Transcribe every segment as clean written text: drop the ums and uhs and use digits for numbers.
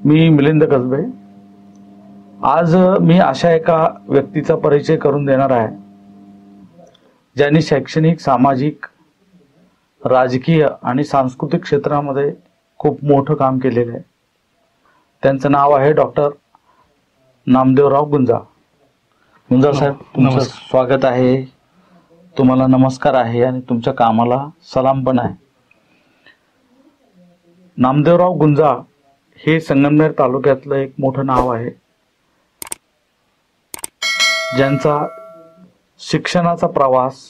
मी मिलिंद कसबे. आज मी अशा एका व्यक्तीचा परिचय करून देणार आहे ज्यांनी शैक्षणिक, सामाजिक, राजकीय आणि सांस्कृतिक क्षेत्रामध्ये खूप मोठं काम केलेलं आहे. त्यांचं नाव आहे डॉक्टर नामदेवराव गुंजाळ. गुंजाळ साहेब, तुमचं स्वागत आहे, तुम्हाला नमस्कार आहे आणि तुमच्या कामाला सलाम पण आहे. नामदेवराव गुंजाळ हे संगमनेर तालुक्यातलं एक मोठं नाव आहे, ज्यांचा शिक्षणाचा प्रवास,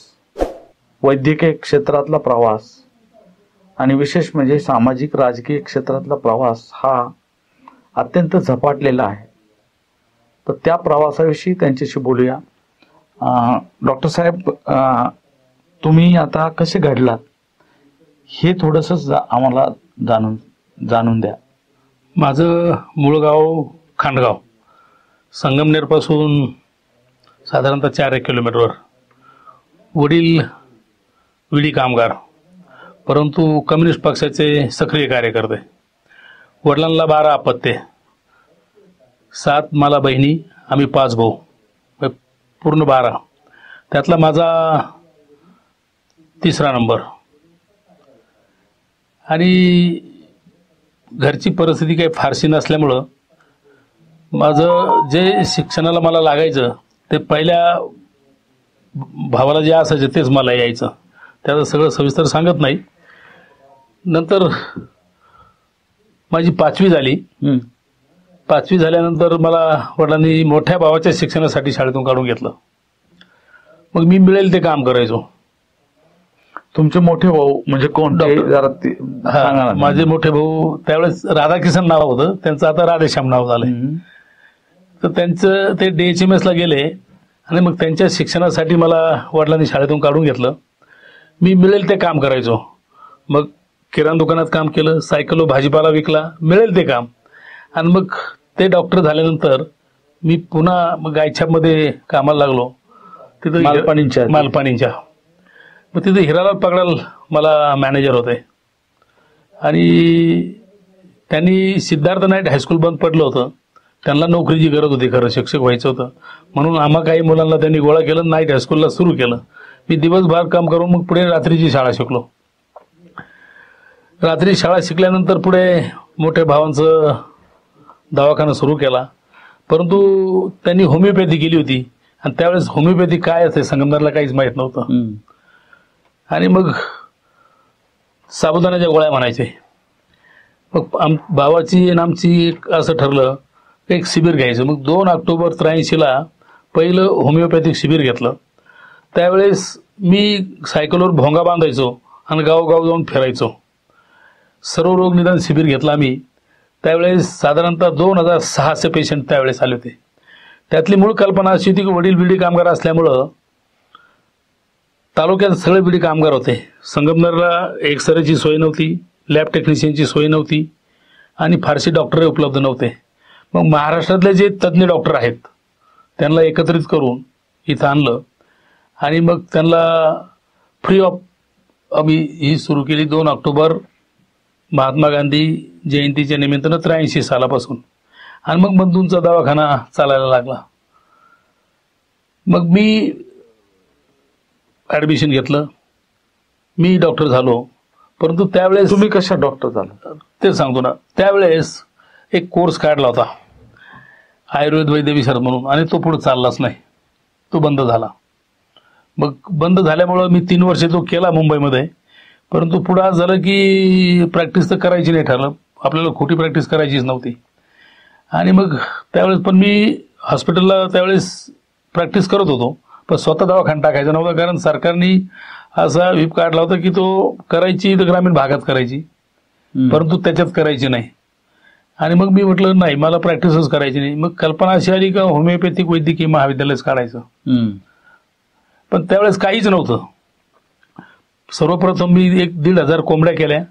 वैद्यकीय क्षेत्रातला प्रवास आणि विशेष म्हणजे सामाजिक राजकीय क्षेत्रातला प्रवास हा अत्यंत झपाटलेला आहे. तर त्या प्रवासाविषयी त्यांच्याशी बोलूया. डॉक्टर साहेब, तुम्ही आता कसे घडलात हे थोडंसं आम्हाला जाणून द्या. माझं मूळ गाव खांडगाव, संगमनेरपासून साधारणतः 4 किलोमीटरवर. वडील विडी कामगार, परंतु कम्युनिस्ट पक्षाचे सक्रिय कार्यकर्ते. वडिलांना 12 अपत्ये, 7 मला बहिणी, आम्ही 5 भाऊ, पूर्ण 12. त्यातला माझा 3रा नंबर. आणि घरची परिस्थिती काही फारशी नसल्यामुळं माझं जे शिक्षणाला मला लागायचं ते पहिल्या भावाला जे असायचं तेच मला यायचं. त्याचं सगळं सविस्तर सांगत नाही. नंतर माझी 5वी झाली. 5वी झाल्यानंतर मला वडिलांनी मोठ्या भावाच्या शिक्षणासाठी शाळेतून काढून घेतलं. मग मी मिळेल ते काम करायचो. तुमचे मोठे भाऊ म्हणजे कोण? जरा माझे मोठे भाऊ त्यावेळेस राधाकिशन नाव होतं, त्यांचं आता राधेश्याम नाव झालंय. तर त्यांचं ते DHMS ला गेले आणि मग त्यांच्या शिक्षणासाठी मला वडिलांनी शाळेतून काढून घेतलं. मी मिळेल ते काम करायचो. मग किराणा दुकानात काम केलं, सायकल भाजीपाला विकला, मिळेल ते काम. आणि मग ते डॉक्टर झाल्यानंतर मी पुन्हा मग गायछापमध्ये कामाला लागलो, तिथं मालपाणींच्या. मग तिथे हिरालाल पगडाल मला मॅनेजर होते. आणि त्यांनी सिद्धार्थ नाईट हायस्कूल बंद पडलं होतं, त्यांना नोकरीची गरज होती, खरं शिक्षक व्हायचं होतं म्हणून आम्हा काही मुलांना त्यांनी गोळा केलं, नाईट हायस्कूलला सुरू केलं. मी दिवसभर काम करून मग पुढे रात्रीची शाळा शिकलो. रात्री शाळा शिकल्यानंतर पुढे मोठ्या भावांचं दवाखाना सुरू केला, परंतु त्यांनी होमिओपॅथी केली होती आणि त्यावेळेस होमिओपॅथी काय असते संगमनेरला काहीच माहीत नव्हतं. आणि मग साबुदाण्याच्या गोळ्या म्हणायचे. मग भावाची आणि आमची असं ठरलं एक शिबिर घ्यायचं. मग 2 ऑक्टोबर 83ला पहिलं होमिओपॅथिक शिबिर घेतलं. त्यावेळेस मी सायकलवर भोंगा बांधायचो आणि गावोगाव जाऊन फिरायचो. सर्व रोग निदान शिबिर घेतला आम्ही. त्यावेळेस साधारणतः 2006चे पेशंट त्यावेळेस आले होते. त्यातली मूळ कल्पना अशी होती की वडील बिडी कामगार असल्यामुळं तालुक्यात सगळे बिडी कामगार होते. संगमनेरला एक्सरेची सोय नव्हती, लॅब टेक्निशियनची सोय नव्हती आणि फारसे डॉक्टरही उपलब्ध नव्हते. मग महाराष्ट्रातले जे तज्ज्ञ डॉक्टर आहेत त्यांना एकत्रित करून इथं आणलं आणि मग त्यांना फ्री ऑफ आम्ही ही सुरू केली 2 ऑक्टोबर महात्मा गांधी जयंतीच्या निमित्तानं 83 सालापासून. आणि मग बंधूंचा दवाखाना चालायला लागला. मग मी ॲडमिशन घेतलं, मी डॉक्टर झालो. परंतु त्यावेळेस तुम्ही कशा डॉक्टर झाला ते सांगतो ना. त्यावेळेस एक कोर्स काढला होता आयुर्वेद वैद्यविशारद म्हणून, आणि तो पुढे चाललाच नाही, तो बंद झाला. मग बंद झाल्यामुळं मी 3 वर्ष तो केला मुंबईमध्ये. परंतु पुढं आज झालं की प्रॅक्टिस तर करायची नाही ठरलं, आपल्याला खोटी प्रॅक्टिस करायचीच नव्हती. आणि मग त्यावेळेस पण मी हॉस्पिटलला त्यावेळेस प्रॅक्टिस करत होतो, पण स्वतः दवाखाना टाकायचा नव्हता, कारण सरकारने असा व्हीप काढला होता की तो करायची तर ग्रामीण भागात करायची, परंतु त्याच्यात करायची नाही. आणि मग मी म्हटलं नाही, मला प्रॅक्टिसच करायची नाही. मग कल्पना अशी आली का होमिओपॅथिक वैद्यकीय महाविद्यालयच काढायचं. पण त्यावेळेस काहीच नव्हतं. सर्वप्रथम मी 1,500 कोंबड्या केल्या.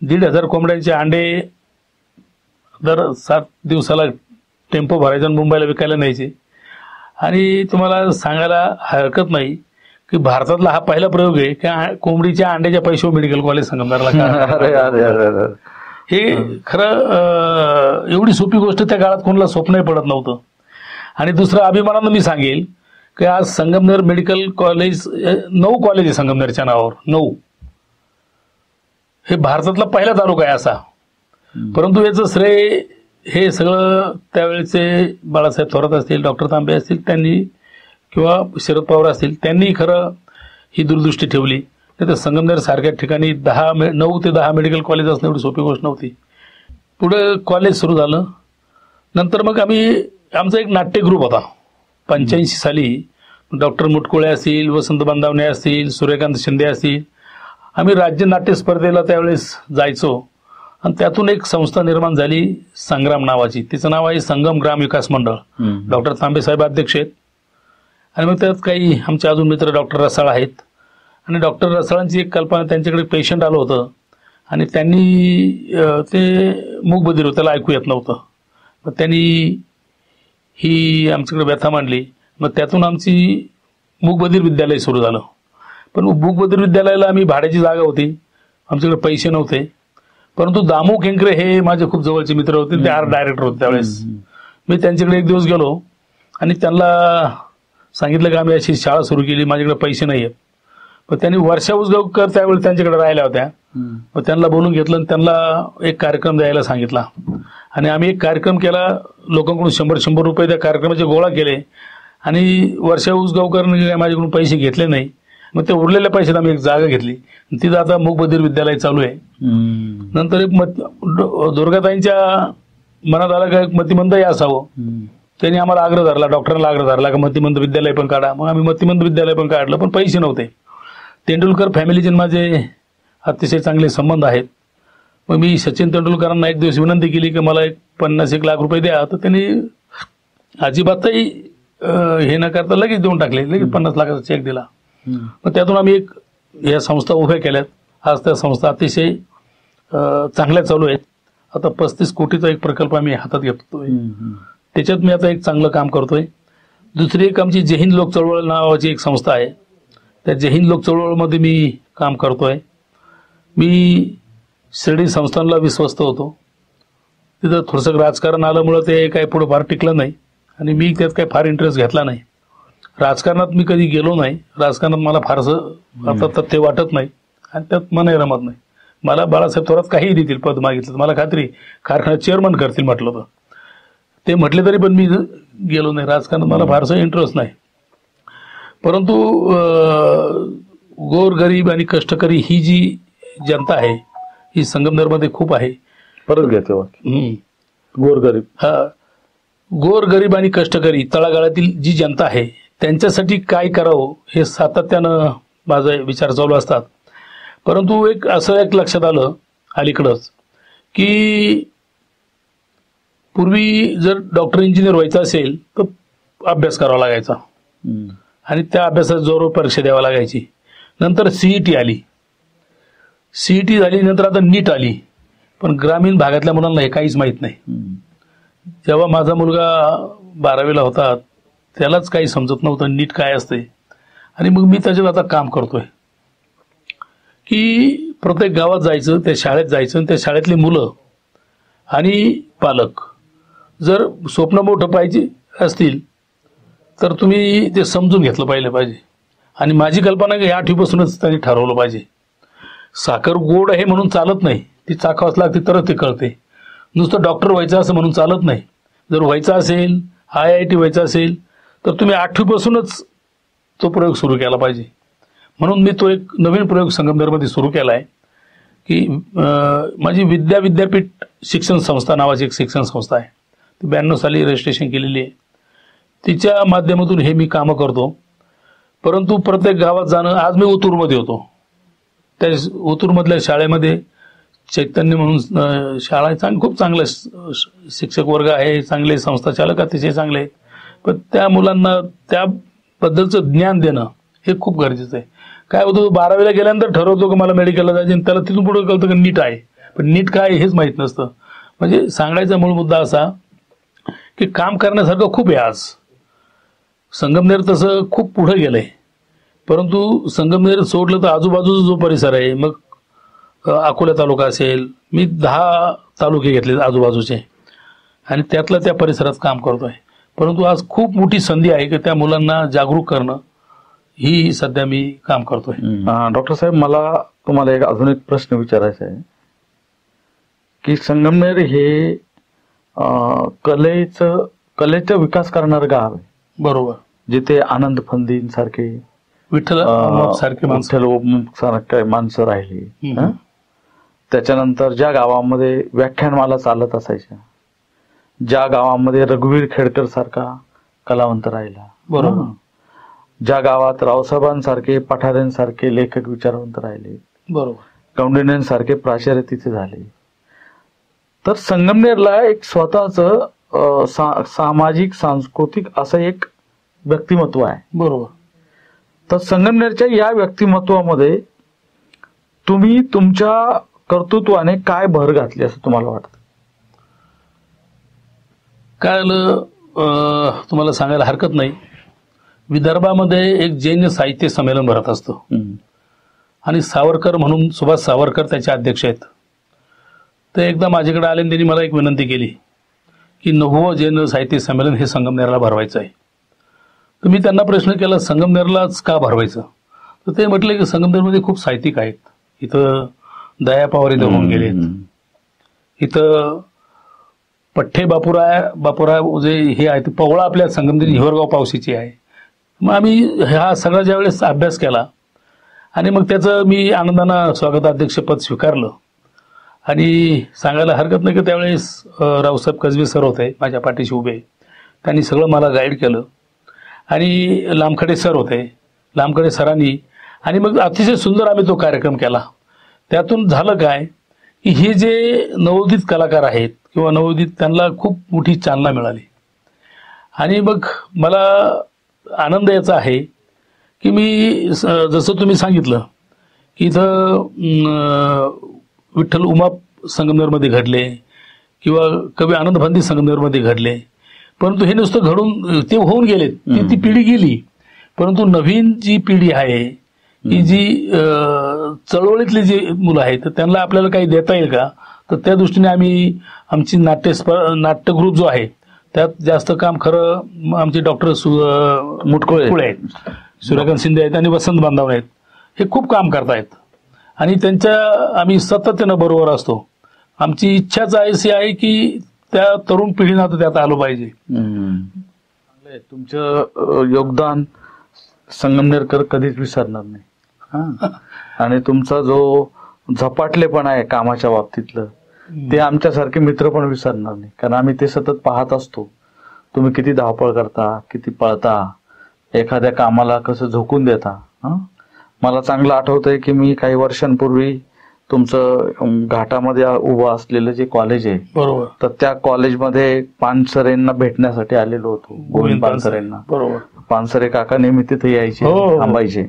1,500 कोंबड्यांचे अंडे दर 7 दिवसाला टेम्पो भरायचा आणि मुंबईला विकायला न्यायचे. आणि तुम्हाला सांगायला हरकत नाही की भारतातला हा पहिला प्रयोग आहे की कोंबडीच्या अंड्याच्या पैशावर मेडिकल कॉलेज संगमनेरला. हे खरं एवढी सोपी गोष्ट त्या काळात कोणाला स्वप्नही पडत नव्हतं. आणि दुसरं अभिमानानं मी सांगेल की आज संगमनेर मेडिकल कॉलेज 9 कॉलेज आहे संगमनेरच्या नावावर, 9. हे भारतातला पहिला तालुका आहे असा. परंतु याचं श्रेय हे सगळं त्यावेळेचे बाळासाहेब थोरात असतील, डॉक्टर तांबे असतील त्यांनी, किंवा शरद पवार असतील त्यांनी खरं ही दूरदृष्टी ठेवली. नाही तर संगमनेर सारख्या ठिकाणी 9 ते 10 मेडिकल कॉलेज असणं एवढी सोपी गोष्ट नव्हती. पुढे कॉलेज सुरू झालं. नंतर मग आमचा एक नाट्य ग्रुप होता. 85 साली डॉक्टर मुटकुळे असतील, वसंत बांधावणे असतील, सूर्यकांत शिंदे असतील, आम्ही राज्य नाट्य स्पर्धेला त्यावेळेस जायचो. आणि त्यातून एक संस्था निर्माण झाली संग्राम नावाची. तिचं नाव आहे संगम ग्राम विकास मंडळ. डॉक्टर तांबे साहेब अध्यक्ष आहेत. आणि मग त्यात काही आमचे अजून मित्र डॉक्टर रसाळ आहेत. आणि डॉक्टर रसाळांची एक कल्पना, त्यांच्याकडे पेशंट आलं होतं आणि त्यांनी ते मूकबधीर होतं, त्याला ऐकू येत नव्हतं. मग त्यांनी ही आमच्याकडे व्यथा मांडली. मग त्यातून आमची मूकबधीर विद्यालय सुरू झालं. पण मूकबधीर विद्यालयाला आम्ही भाड्याची जागा होती, आमच्याकडे पैसे नव्हते. परंतु दामू केंकरे हे माझे खूप जवळचे मित्र होते, ते आर्ट डायरेक्टर होते त्यावेळेस. मी त्यांच्याकडे एक दिवस गेलो आणि त्यांना सांगितलं की आम्ही अशी शाळा सुरू केली, माझ्याकडे पैसे नाही आहेत. पण त्यांनी वर्षा उसगावकर त्यावेळेस त्यांच्याकडे राहिल्या होत्या. मग त्यांना बोलून घेतलं आणि त्यांना एक कार्यक्रम द्यायला सांगितला. आणि आम्ही एक कार्यक्रम केला, लोकांकडून 100 रुपये त्या कार्यक्रमाचे गोळा केले. आणि वर्षा उसगावकरने माझ्याकडून पैसे घेतले नाही. मग ते उरलेल्या पैशात आम्ही एक जागा घेतली, तिथं आता मूकबधीर विद्यालय चालू आहे. नंतर एक दुर्गाताईंच्या मनात आलं का मतिमंदही असावं. त्यांनी आम्हाला आग्रह धरला, डॉक्टरांना आग्रह धरला का मतिमंद विद्यालय पण काढा. मग आम्ही मतिमंद विद्यालय पण काढलं, पण पैसे नव्हते. तेंडुलकर फॅमिलीचे माझे अतिशय चांगले संबंध आहेत. मग मी सचिन तेंडुलकरांना एक दिवस विनंती केली की मला एक 50-1 लाख रुपये द्या. तर त्यांनी अजिबातही हे न करता लगेच देऊन टाकले, लगेच 50 लाखाचा चेक दिला. मग त्यातून आम्ही या संस्था उभ्या केल्यात. आज त्या संस्था अतिशय चांगल्या चालू आहेत. आता 35 कोटीचा एक प्रकल्प आम्ही हातात घेतोय. त्याच्यात मी आता एक चांगलं काम करतोय. दुसरी एक आमची जय हिंद लोक चळवळ नावाची एक संस्था आहे. त्या जय हिंद लोक चळवळमध्ये मी काम करतोय. मी शिर्डी संस्थानला विश्वस्त होतो. तिथं थोडंसं राजकारण आल्यामुळं ते काही पुढं फार टिकलं नाही आणि मी त्यात काही फार इंटरेस्ट घेतला नाही. राजकारणात मी कधी गेलो नाही. राजकारणात मला फारसं आता तथ्य वाटत नाही आणि त्यात मनाही रमत नाही. मला बाळासाहेब थोरात काहीही देतील, पद मागितलं मला खात्री कारखान्यात चेअरमन करतील म्हटलं होतं. ते म्हटले तरी पण मी गेलो नाही. राजकारणात मला फारसं इंटरेस्ट नाही. परंतु गोरगरीब आणि कष्टकरी ही जी जनता आहे ही संगमनेरमध्ये खूप आहे. परत घेतो गोरगरीब, हा, गोरगरीब आणि कष्टकरी तळागाळातील जी जनता आहे त्यांच्यासाठी काय करावं हे सातत्यानं माझे विचार चालू असतात. परंतु असं एक लक्षात आलं अलीकडंच की पूर्वी जर डॉक्टर इंजिनियर व्हायचं असेल तर अभ्यास करावा लागायचा आणि त्या अभ्यासात जोरावर परीक्षा द्यावी लागायची. नंतर CET आली, CET झाली, नंतर आता नीट आली. पण ग्रामीण भागातल्या मुलांना हे काहीच माहीत नाही. जेव्हा माझा मुलगा 12वीला होता त्यालाच काही समजत नव्हतं नीट काय असते. आणि मग मी त्याच्यात आता काम करतोय की प्रत्येक गावात जायचं, त्या शाळेत जायचं आणि त्या शाळेतली मुलं आणि पालक जर स्वप्न मोठं पाहिजे असतील तर तुम्ही ते समजून घेतलं पाहिजे. आणि माझी कल्पना की 8वीपासूनच त्यांनी ठरवलं पाहिजे. साखर गोड आहे म्हणून चालत नाही, ती चाखावंच लागते तरच ते कळते. नुसतं डॉक्टर व्हायचं असं म्हणून चालत नाही. जर व्हायचं असेल, IIT व्हायचं असेल तर तुम्ही 8वीपासूनच तो प्रयोग सुरू केला पाहिजे. म्हणून मी तो एक नवीन प्रयोग संगमनेरमध्ये सुरू केला आहे की माझी विद्यापीठ शिक्षण संस्था नावाची एक शिक्षण संस्था आहे. ती 92 साली रजिस्ट्रेशन केलेली आहे. तिच्या माध्यमातून हे मी कामं करतो. परंतु प्रत्येक गावात जाणं, आज मी ओतूरमध्ये होतो. त्या ओतूरमधल्या शाळेमध्ये चैतन्य म्हणून शाळा आहे, खूप चांगलं शिक्षक वर्ग आहे, चांगले संस्था चालक अतिशय चांगले आहेत. पण त्या मुलांना त्याबद्दलचं ज्ञान देणं हे खूप गरजेचं आहे. काय होतं, 12वीला गेल्यानंतर ठरवतो की मला मेडिकलला जायचं आणि त्याला तिथून पुढे कळतं की नीट आहे. पण नीट काय हेच माहीत नसतं. म्हणजे सांगायचा मूळ मुद्दा असा की काम करण्यासारखं खूप आहे. आज संगमनेर तसं खूप पुढे गेलंय. परंतु संगमनेर सोडलं तर आजूबाजूचा जो परिसर आहे, मग अकोला तालुका असेल, मी 10 तालुके घेतले आजूबाजूचे आणि त्यातलं त्या परिसरात काम करतोय. परंतु आज खूप मोठी संधी आहे की त्या मुलांना जागरूक करणं, ही सध्या मी काम करतोय. डॉक्टर साहेब, मला तुम्हाला अजून एक प्रश्न विचारायचा आहे की संगमनेर हे कलेचा विकास करणारं गाव आहे. बरोबर. जिथे आनंद फंदीन सारखे, विठ्ठल सारखे सारखे माणसं राहिली. त्याच्यानंतर ज्या गावामध्ये व्याख्यानमाला चालत असायच्या, ज्या गावामध्ये रघुवीर खेडकर सारखा कलावंत राहिला, बरोबर, ज्या गावात रावसाहेबांसारखे, पठारेंसारखे लेखक विचारवंत राहिले, बरोबर, कौंडिण्यांसारखे प्राचार्य तिथे झाले, तर संगमनेरला एक स्वतःच सामाजिक सांस्कृतिक असं एक व्यक्तिमत्व आहे. बरोबर. तर संगमनेरच्या या व्यक्तिमत्वामध्ये तुम्ही तुमच्या कर्तृत्वाने काय भर घातली असं तुम्हाला वाटतं? काय झालं, तुम्हाला सांगायला हरकत नाही, विदर्भामध्ये एक जैन साहित्य संमेलन भरत असतो आणि सावरकर म्हणून सुभाष सावरकर त्याचे अध्यक्ष आहेत. ते एकदा माझ्याकडे आले आणि त्यांनी मला एक विनंती केली की 9वं जैन साहित्य संमेलन हे संगमनेरला भरवायचं आहे. तर मी त्यांना प्रश्न केला, संगमनेरलाच का भरवायचं? तर ते म्हटले की संगमनेरमध्ये खूप साहित्यिक आहेत, इथं दया पवार इथं होऊन गेलेत, इथं पठ्ठे बापूराव जे हे आहेत, पवळा आपल्या संगमनेर हिवरगाव पावशीची आहे. मग आम्ही हा सगळा ज्या वेळेस अभ्यास केला आणि मग त्याचं मी आनंदानं स्वागताध्यक्षपद स्वीकारलं. आणि सांगायला हरकत नाही की त्यावेळेस रावसाहेब कसबे सर होते माझ्या पाठीशी उभे, त्यांनी सगळं मला गाईड केलं. आणि लामखडे सर होते, लामखडे सरांनी, आणि मग अतिशय सुंदर आम्ही तो कार्यक्रम केला. त्यातून झालं काय की हे जे नवोदित कलाकार आहेत किंवा नवोदित, त्यांना खूप मोठी चालना मिळाली. आणि मग मला आनंद याचा आहे की मी जसं तुम्ही सांगितलं की इथं विठ्ठल उमा संगमनेरमध्ये घडले किंवा कवी आनंद फंदी संगमनेरमध्ये घडले, परंतु हे नुसतं घडून ते होऊन गेलेत, ती पिढी गेली. परंतु नवीन जी पिढी आहे की जी चळवळीतली जी मुलं आहेत, तर त्यांना आपल्याला काही देता येईल का? तर त्या दृष्टीने आम्ही आमची नाट्यगृह जो आहे त्यात जास्त काम, खरं आमचे डॉक्टर मुटकुळे आहेत, सूर्यकांत शिंदे आहेत आणि वसंत बांधवणे आहेत, हे खूप काम करतायत आणि त्यांच्या आम्ही सातत्यानं बरोबर असतो. आमची इच्छाच अशी आहे की त्या तरुण पिढीनं आता त्यात आलं पाहिजे. तुमचं योगदान संगमनेरकर कधीच विसरणार नाही. आणि तुमचा जो झपाटलेपणा आहे कामाच्या बाबतीतलं, ते आमच्यासारखे मित्र पण विसरणार नाही, कारण आम्ही ते सतत पाहत असतो. तुम्ही किती धावपळ करता, किती पळता, एखाद्या कामाला कसं झोकून देता. मला चांगलं आठवतंय की मी काही वर्षांपूर्वी तुमचं घाटामध्ये उभं असलेलं जे कॉलेज आहे, बरोबर, तर त्या कॉलेजमध्ये पानसरेंना भेटण्यासाठी आलेलो होतो, गोविंद पानसरेंना. बरोबर. पानसरे काका नेहमी तिथे यायचे, थांबायचे.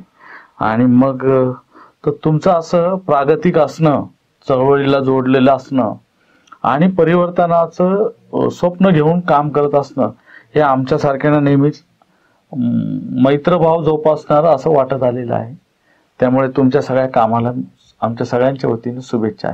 आणि मग तर तुमचं असं प्रागतिक असणं, चळवळीला जोडलेलं असणं आणि परिवर्तनाचं स्वप्न घेऊन काम करत असणं, हे आमच्यासारख्यांना नेहमीच मैत्रभाव जोपासणारं असं वाटत आलेलं आहे. त्यामुळे तुमच्या सगळ्या कामाला आमच्या सगळ्यांच्या वतीने शुभेच्छा.